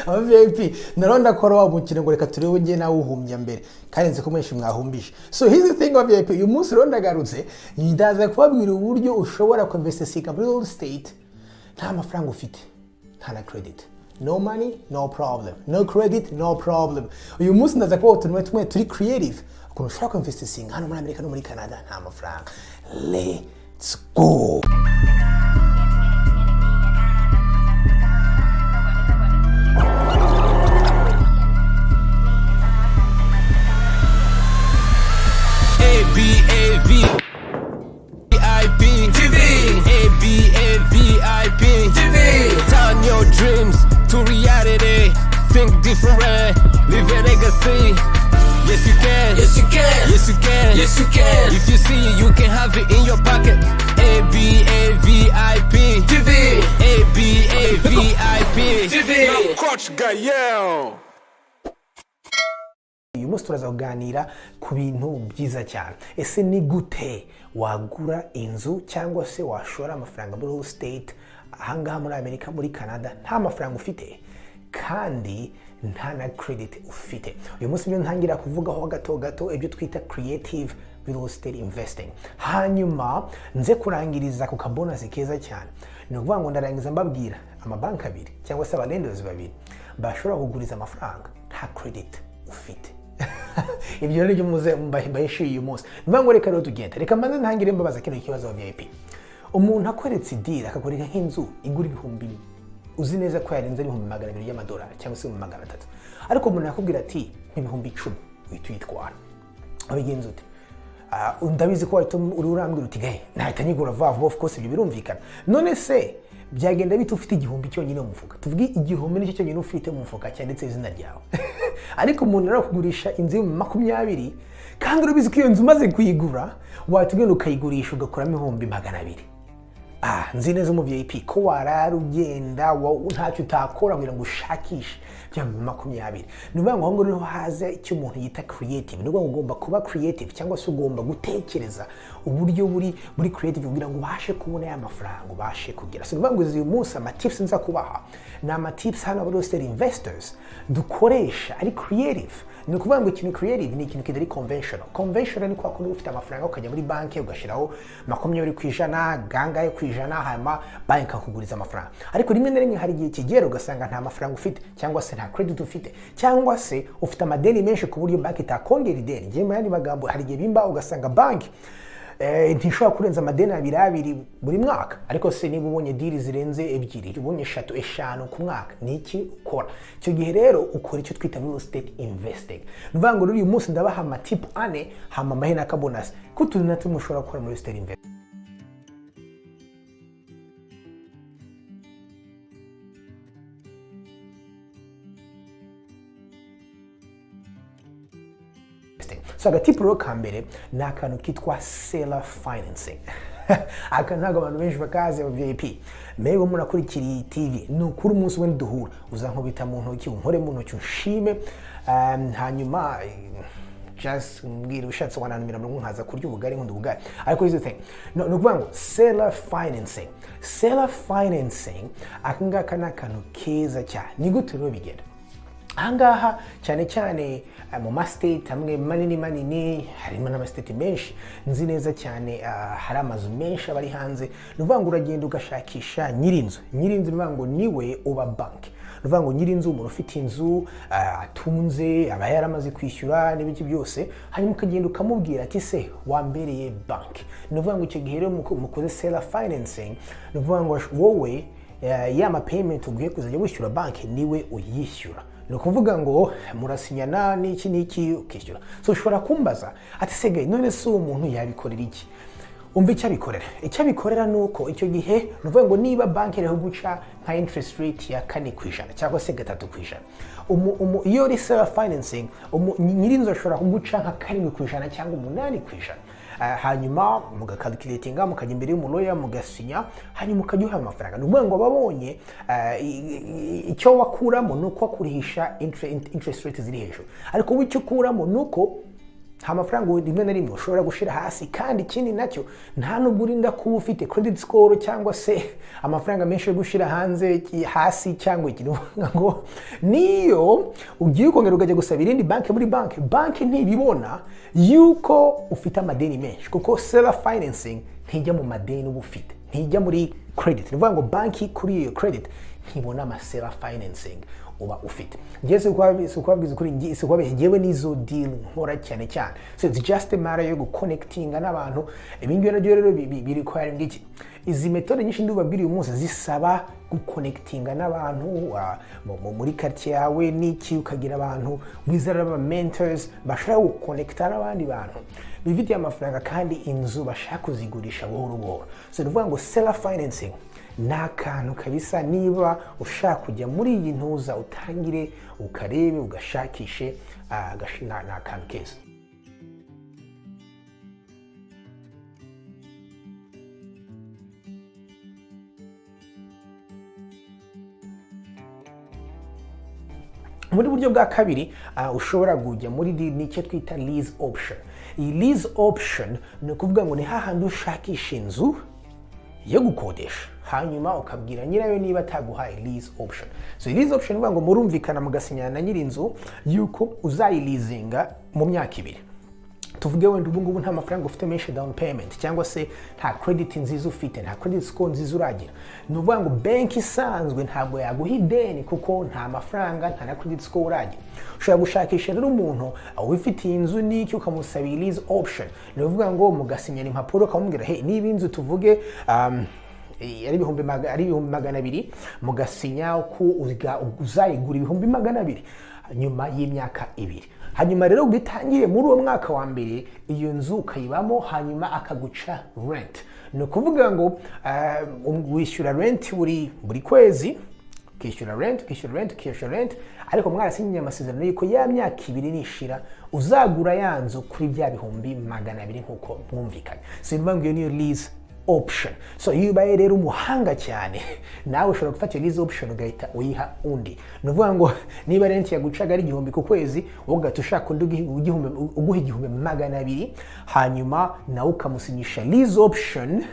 Abavip naronda ko wa mukino ngo reka turebe nge nawe uhumya mbere kandi nzi ko mwenshi mwahumbije. So here's the thing Abavip, uyu munsi ronda garutse ndaza kubabwira uburyo ushobora kwinvestinga muri real estate nta mafaranga ufite, nta na credit. No money, no problem. No credit, no problem. Uyu munsi ndaza kuba tumwe turi creative. Ukuntu ushobora kwinvestinga hano muri Amerika no muri Canada nta mafaranga. Let's go. Turn your dreams to reality. Think different. Leave a legacy. Yes you can. Yes you can. Yes you can. Yes you can. If you see it, you can have it in your pocket. ABAVIP TV. ABAVIP TV. Coach Gael. Uyu munsi turaza kuganira ku bintu byiza cyane. Ese ni gute wagura inzu cyangwa se washora amafaranga muri real estate ahangaha muri Amerika muri Canada nta mafaranga ufite kandi nta na credit ufite. Uyu munsi byo ntangira kuvugaho gato ibyo twita creative real estate investing. Hanyuma nze kurangiriza ku kabonus keza cyane. Ni ukuvuga ngo ndarangiza mbabwira amabanki abiri cyangwa se abalenders babiri bashobora kuguriza amafaranga nta credit ufite. Ibyo rero muze mbahishiye uyu munsi. Niba ngo reka rero tugenda. Reka mbanze ntangire mbabaza kino kibazo wa VIP. Umuntu akweretse deal akakoreka nk'inzu igura 1000. Uzi neza ko yarenze 200,000 y'amadolari cyangwa se 300. Ariko umuntu yakubwira ati 10,000 uyitwara. Abigenza ute? Ndabizi ko uri urambwira uti gahe nahita nyigura vuba of course ibyo birumvikana. None se byagenda bita ufite 1,000 cyonyine mu mufuka. Tuvuge 1,000 nicyo cyonyine ufite mu mufuka cyanditse izina ryawe. Ariko umuntu arakugurisha inzu ya 20 kandi urabizi ko iyo nzu maze kuyigura watugenda ukayigurisha ugakuramo 200,000. Nzi neza mu VIP ko wararugenda ntacyo utakora kugira ngo ushakishe bya 20. Nuvuga ngo ngo niho haze icyo umuntu yita creative. Nuvuga ngo ugomba kuba creative cyangwa se ugomba gutekereza uburyo buri creative kugira ngo ubashe kubona ya mafaranga ubashe kugira. So nuvuga ngo uyu munsi ama tips nza kubaha na ama tips hano muri real estate investors dukoresha ari creative. Ni ukuvuga ngo ikintu creative ni ikintu kidari conventional. Conventional ni kwa kundi ufite amafaranga ukajya muri banki ugashiraho 20% gangaye kwijana hanyuma banki akakuguriza amafaranga. Ariko rimwe na rimwe hari igihe kigera ugasanga nta mafaranga ufite cyangwa se nta credit ufite cyangwa se ufite amadeni menshi ku buryo banki itakongera ideni. Ngiye mu yandi magambo hari igihe bimba ugasanga banki ntishobora kurenza amadeni 2 buri mwaka. Ariko se niba ubonye deal zirenze 2 ubonye 3 5 ku mwaka niki ukora? Icyo gihe rero ukora icyo twita real estate investing. Nuvuga ngo uyu munsi ndabaha ama tip 4 hama mahe na kabonus ko tuntu na tumwe ushobora gukora muri real estate investing. So agati pro kambere ni akantu kitwa seller financing. Aka ntago abantu benshi bakaze VIP. Mego munakurikira TV ni ukuri umunsi wende duhura uzankubita mu ntoki unkore mu ntoki unshime hanyuma just mbwira ushatse wananumira mu nkaza kurya ubugari nkunda ubugari. Ariko is the thing no kuvuga ngo seller financing. Seller financing akangaka nakantu keza cyane. Ni gute rero bigenda? Ahangaha cyane mu ma state amwe manini harimo n'ama state menshi nzi neza cyane hari amazu menshi abari hanze. Nuvuga ngo uragenda ugashakisha nyirinzu nuvuga ngo niwe uba bank. Nuvuga ngo nyirinzu umuntu ufite inzu atunze aba yaramaze kwishyura n'ibiki byose hanyuma ukagenda ukamubwira ati se wambereye bank. Nuvuga ngo icyo gihe rero mukoze seller financing nuvuga ngo wowe yama payment ugiye kuzajya wishyura bank niwe uyishyura. No kuvuga ngo murasinyana niki ukishyura. So ushobora kumbaza ati sege none se umuntu yabikorera iki? Umva icyo abikorera nuko icyo gihe nuvuga ngo niba banki iriho guca nka interest rate ya 4% cyangwa se 3%. Iyo uri seller financing nyirinzu ashobora kuguca nka 7% cyangwa 8%. Hanyuma mugacalculatinga mukajya imbere y'umuloya mugasinya hanyuma ukajya amafaranga. Nuvuga ngo babonye icyo wakuramo nuko akurihisha interest rate ziri hejuru. Ariko wicyo kuramo nuko nta mafaranga rimwe na rimwe ushobora gushira hasi, kandi ikindi nacyo nta nubwo urinda kuba ufite credit score cyangwa se amafaranga menshi yo gushira hanze hasi cyangwa ikintu ngo niyo ugiye ukongera ukajya gusaba irindi banki muri banki ntibibona yuko ufite amadeni menshi, kuko seller financing ntijya mu madeni uba ufite, ntijya muri credit. Ni ukuvuga ngo banki kuri iyo credit ntibona ama seller financing uba ufite. Ngiye kubabwiza kuri ngewe n'izo deal nkora cyane cyane, so it's just a matter yo guconnectinga n'abantu. Ibingibi nabyo rero biri ko hari ngiki, izi metode nyinshi ndubabwira uyu munsi zisaba guconnectinga n'abantu muri quartier yawe n'iki, ukagira abantu wizera aba mentors bashaka guconnecta n'abandi bantu bifitiye amafaranga kandi inzu bashaka kuzigurisha buhoro buhoro. So ndavuga ngo seller financing ni akantu kabisa, niba ushaka kujya muri iyi ntuza utangire ukarebe ugashakishe ni akantu keza. Muri buryo bwa kabiri ushobora kujya muri nicyo twita lease option. Iyi lease option ni ukuvuga ngo ni hahandi ushakisha inzu yo gukodesha, hanyuma ukabwira nyirayo niba ataguhaye lease option. So lease option uvuga ngo murumvikana mugasinyana na nyiri inzu yuko uzayilizinga mu myaka 2. Tuvuge wenda ubu ngubu nta mafaranga ufite menshi down payment, cyangwa se nta credit nziza ufite, nta credit score nziza uragira. Ni ukuvuga ngo banki isanzwe ntabwo yaguha ideni kuko nta mafaranga, nta na credit score uragira. Ushobora gushakisha rero umuntu wifitiye inzu n'iki ukamusabira lease option. Ni ukuvuga ngo mugasinyana impapuro ukamubwira hey, niba inzu tuvuge ari ibihumbi 200 mugasinya uko uzayigura ibihumbi 200 nyuma y'imyaka 2. Hanyuma rero ugitangiye muri uwo mwaka wa mbere iyo nzu ukayibamo, hanyuma akaguca rent. Ni ukuvuga ngo wishyura rent buri kwezi, ukishyura rent, ariko mwarasinyiye amasezerano yuko ya myaka 2 nishira uzagura ya nzu kuri bya bihumbi 200 nkuko mwumvikanye. So niyo niyo lease option. So iyo ubaye rero umuhanga cyane nawe ushobora gufata lease option ugahita uyiha undi. Ni ukuvuga ngo niba rent yagucaga ari 1000 ku kwezi, ugahita ushaka uguha 200, hanyuma nawe ukamusinyisha lease option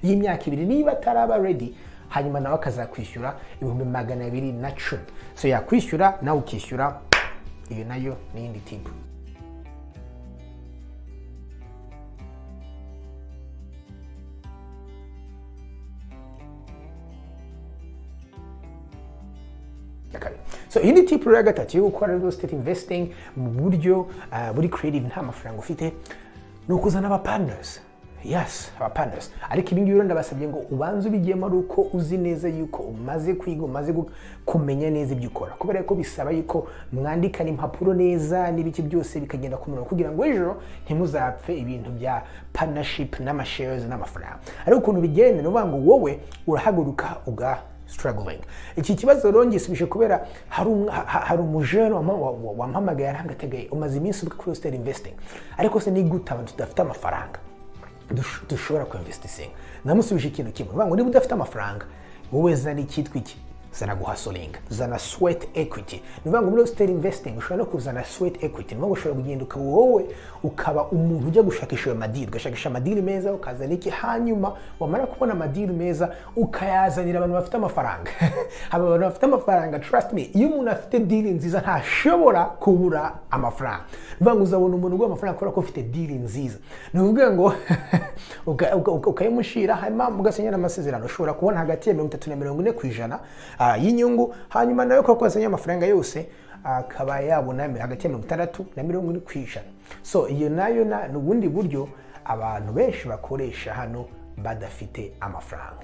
y'imyaka 2 niba ataraba ready, hanyuma nawe akazakwishyura 210. So yakwishyura nawe ukishyura. Iyo nayo ni indi tip. So iyi ni tip rero gatatu yo gukora real estate investing mu buryo buri creative nta mafaranga ufite, no kuzana aba partners. Yes, aba partners. Ariko ibingibi rero ndabasabye ngo ubanze ubigiyemo ari uko uzi neza yuko umaze kwiga, umaze kumenya neza ibyo ukora, kubera ko bisaba yuko mwandikana impapuro neza n'ibiki byose bikagenda ku murongo kugira ngo ejo ntimuzapfe ibintu bya partnership n'amashares n'amafaranga. Ariko ukuntu bigenda no ngo wowe urahaguruka struggling. Iki kibazo rero ngisubije kubera hari umujene wampamagaye arangategaye umaze iminsi uri kuri estate investing, ariko se ni gute abantu tudafite amafaranga dushobora kuinvestinga? Namusubije ikintu kimwe, ngo niba udafite amafaranga wowe zana icyitwa iki, zana guhasolinga, zana sweat equity. Nivuga ngo muri estate investing ushobora no kuzana sweat equity. Nivuga ngo ushobora kugenduka wowe ukaba umuntu ujya gushakisha amadili, ugashakisha amadili meza, ukazana iki, hanyuma wamara kubona amadili meza ukayazanira abantu bafite amafaranga. Abantu bafite amafaranga, trust me, iyo umuntu afite deal nziza ntashobora kubura amafaranga. Nivuga ngo uzabona umuntu ugwa amafaranga kubera ko ufite deal nziza. Nivuga ngo ukayimushira, hanyuma mugasenyana amasezerano, ushobora kubona hagati ya 30 na 40% y'inyungu, hanyuma nawe ko kwazanya amafaranga yose akaba yabona hagati ya 60 na 40%. So iyo nayo n'ubundi buryo abantu benshi bakoresha hano badafite amafaranga.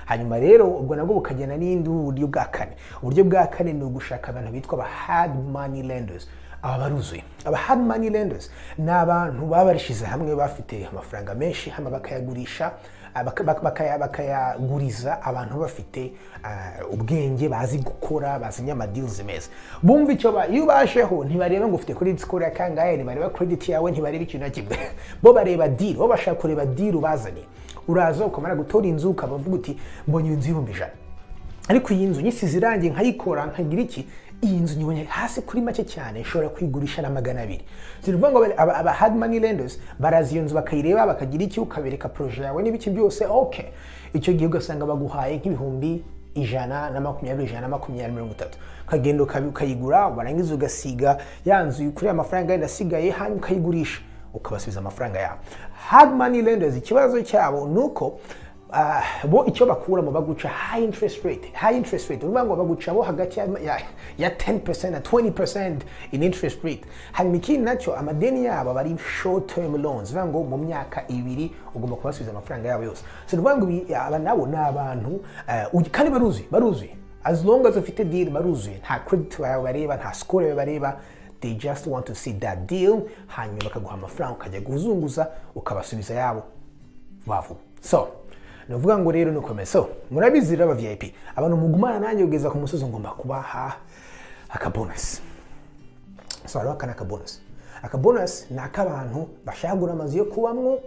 Hanyuma rero ubwo nabwo bukagena n'indi buryo bwa kane. Uburyo bwa kane ni ugushaka abantu bitwa aba hard money lenders. Aba baruzuye. Aba hard money lenders ni abantu babarishize hamwe bafite amafaranga menshi, hama bakayagurisha, bakayaguriza abantu bafite ubwenge, bazi gukora, bazi ama deals meza. Bumva icyo iyo basheho ntibareba ngo ufite credit score ya kangahe, ntibareba credit yawe, ntibareba ikintu na kimwe. Bo bareba deal, bo bashaka kureba deal bazanye. uraza ukamara gutora inzu ukabavuga uti mbonye inzu y'ibihumbi 100 ariko iyi nzu nyisize irangi nkayikora nkagira iki iyi nzu nyibonye hasi kuri make cyane ishobora kwigurisha na 200 zivuga ngo aba hard money lenders barazi iyo nzu bakayireba bakagira iki ukabereka projet yawe n'ibiki byose okay icyo gihe ugasanga baguhaye nk'ibihumbi 120 kagendo ukayigura warangiza ugasiga yanzu kuri amafaranga yandasigaye hanyuma ukayigurisha ukabasubiza amafaranga yabo. Hard money lenders ikibazo cyabo nuko bo icyo bakura mu baguca high interest rate uvuga ngo baguca bo hagati ya 10% na 20% in interest rate. Hanyuma ikindi nacyo amadeni yabo bari short term loans uvuga ngo mu myaka 2 ugomba kubasubiza amafaranga yabo yose. So uvuga ngo aba nabo n'abantu kandi baruzuye as long as ufite deal baruzuye nta credit yawe bareba nta score yawe bareba. They just want to see that deal hanyuma bakaguha amafaranga ukajya guzunguza ukabasubiza yabo bavu. So nuvuga ngo rero nukomeye. So murabizi raba VIP abantu mugumana nanjye ugeza ku musozo ngomba kubaha akabonus. So ariko akabonus nakabantu bashagura amazi yo kubamwo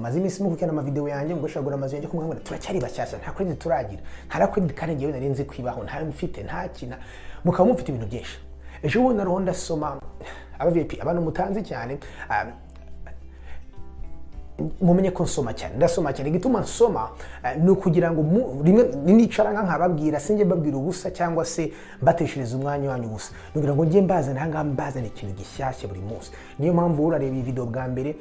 mazi imisi mukukana ama video yanjye ngo shagura amazi yanjye kumwe turacyari bashyashya nta credit turagira nta credit kandi ngewe narinze kwibaho nta mfite nta kina mukaba mufite ibintu byinshi. Ejo bundi naho ndasoma Abavip abantu mutanze cyane mumenye ko ndasoma cyane gituma nsoma no kugira ngo rimwe nicara nkababwira singe babwira ubusa cyangwa se bateshereza umwanya wanyu ubusa nugira ngo ngiye mbaza nanga mbazana ikintu gishyashya buri munsi. Niyo mpamvu urareba iyi video bwa mbere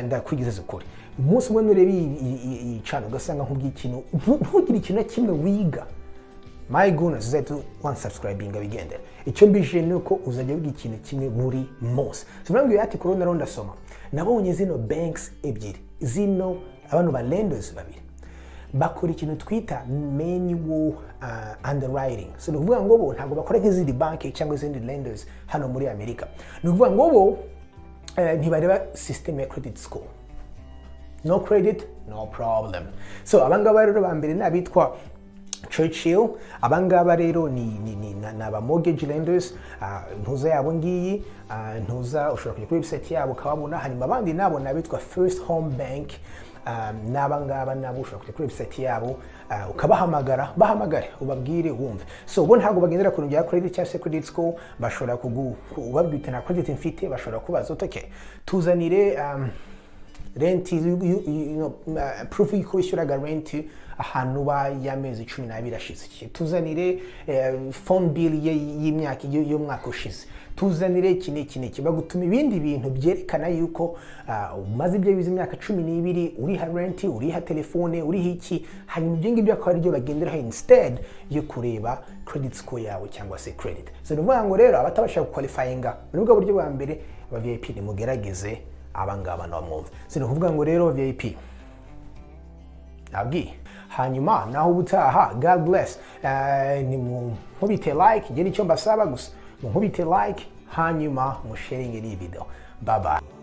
ndakwigeza ukuri umunsi umwe nureba iyi channel ugasanga nkubwiye ikintu ntugire ikintu kimwe wiga. My goodness, zetu one subscribing bigendera. Icyo mbije nuko uzajya wiga ikintu kimwe buri munsi. Tuvuga yati corona ronda soma. Nabonye zino banks ebyiri. Zino abantu ba lenders babiri. Bakora ikintu twita manual underwriting. So nuvuga ngo bo ntago bakora nk'izindi banki cyangwa izindi lenders hano muri America. Nuvuga ngo bo ntibareba system ya credit score. No credit, no problem. So abangaba rero ba mbere nabitwa Churchill. Abangaba rero ni aba mortgage lenders ntuza yabo ngiyi ntuza ushobora kujya kuri website yabo kababona. Hanyuma abandi nabo nabitwa First Home Bank n'abangaba nabo ushobora kujya kuri website yabo bahamagare ubabwire wumve. So bo ntago bagendera ku rugero credit cyangwa credit score bashobora ubabwite na credit mfite bashobora kubaza okay tuzanire rent proof yuko wishyuraga rent ahantu y'amezi 12 ashize. Tuzanire phone bill y'imyaka y'umwaka ushize. Tuzanire iki bagutuma ibindi bintu byerekana yuko umaze ibyo bize imyaka 12 uriha rent uriha telefone uriha iki. Hanyuma ibyo ngibyo akaba aribyo bagenderaho instead yo kureba credit score yawe cyangwa se credit. So nuvuga ngo rero abatabasha qualifyinga nubwo buryo bwa mbere aba VIP ni mugerageze abangaba no mwumva. So nuvuga ngo rero VIP nabwi hanyuma naho ubutaha God bless. Ni nkubite like ngene icyo mbasaba gusa nkubite like hanyuma mu sharing iyi video. Bye bye.